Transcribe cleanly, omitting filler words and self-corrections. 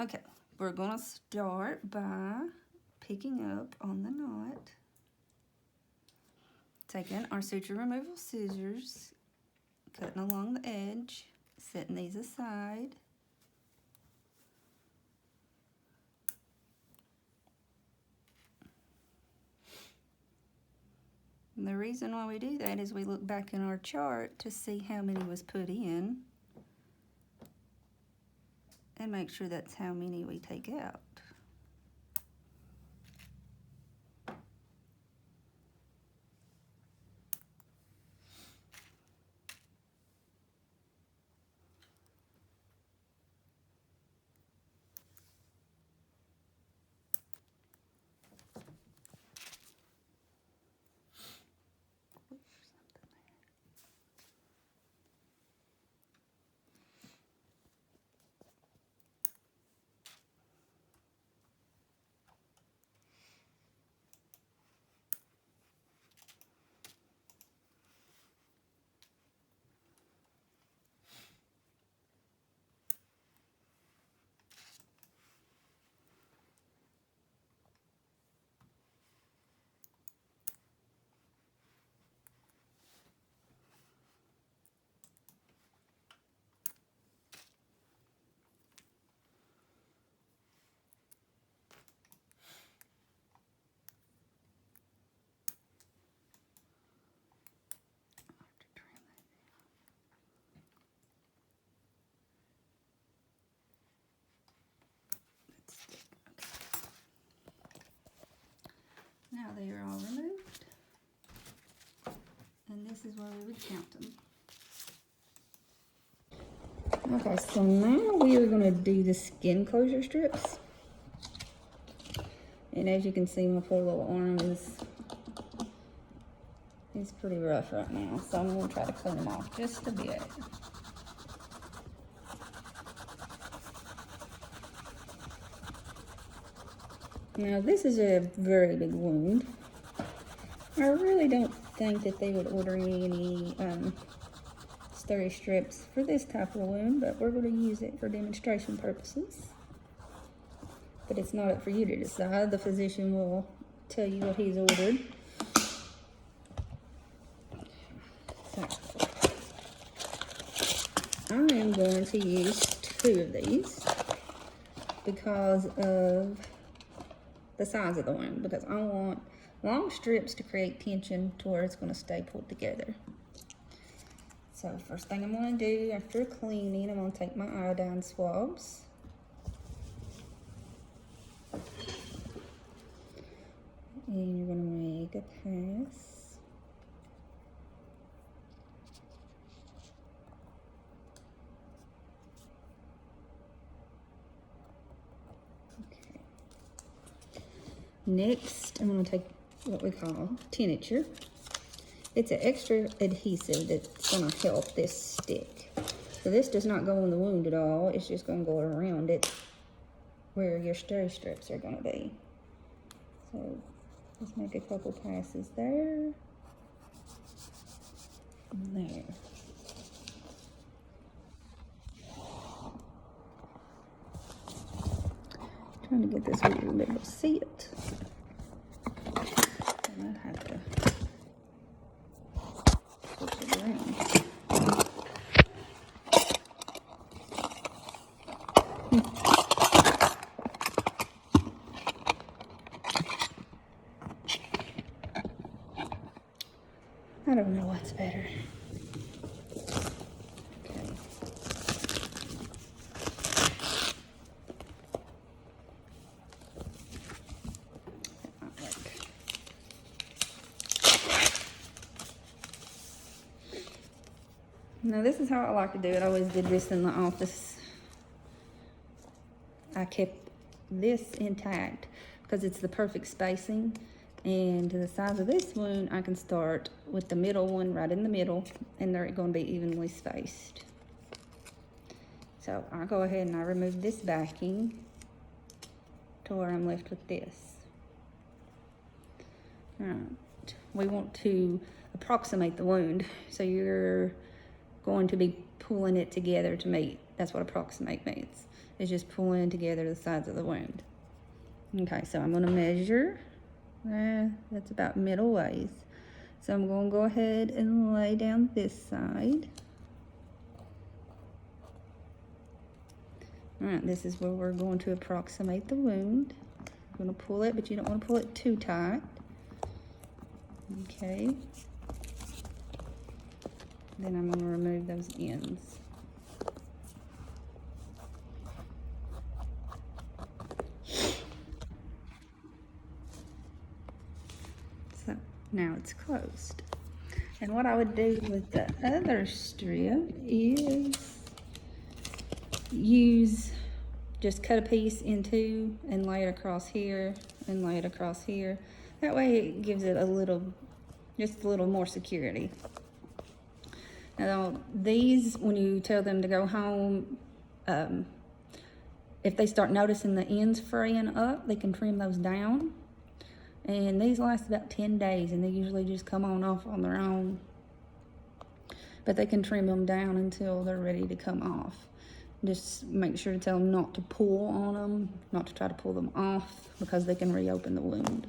Okay, we're gonna start by picking up on the knot, taking our suture removal scissors, cutting along the edge, setting these aside. And the reason why we do that is we look back in our chart to see how many was put in and make sure that's how many we take out. Now they are all removed, and this is where we would count them. Okay, so now we are going to do the skin closure strips. And as you can see, my poor little arm is pretty rough right now, so I'm going to try to clean them off just a bit. Now this is a very big wound. I really don't think that they would order me any steri strips for this type of wound, but we're going to use it for demonstration purposes. But it's not up for you to decide. The physician will tell you what he's ordered. So, I am going to use 2 of these because of the size of the wound, because I want long strips to create tension to where it's going to stay pulled together. So first thing I'm going to do after cleaning, I'm going to take my iodine swabs. And you're going to make a pass. Okay. Next, I'm going to take what we call tincture. It's an extra adhesive that's going to help this stick. So this does not go on the wound at all. It's just going to go around it where your steri strips are going to be. So let's make a couple passes there and there. Trying to get this where you'll be able to see it. And I have to switch it around. I don't know what's better. Okay. That might work. Now this is how I like to do it. I always did this in the office. I kept this intact because it's the perfect spacing. And to the size of this wound, I can start with the middle one right in the middle, and they're going to be evenly spaced. So I'll go ahead and I remove this backing to where I'm left with this. All right, we want to approximate the wound. So you're going to be pulling it together to make That's what approximate means. It's just pulling together the sides of the wound. Okay, so I'm gonna measure. That's about middle ways. So I'm gonna go ahead and lay down this side. All right, this is where we're going to approximate the wound. You're gonna pull it, but you don't want to pull it too tight. Okay. Then I'm gonna remove those ends. So now it's closed. And what I would do with the other strip is just cut a piece in two and lay it across here and lay it across here. That way it gives it just a little more security. Now these, when you tell them to go home, if they start noticing the ends fraying up, they can trim those down. And these last about 10 days and they usually just come on off on their own. But they can trim them down until they're ready to come off. Just make sure to tell them not to pull on them, not to try to pull them off, because they can reopen the wound.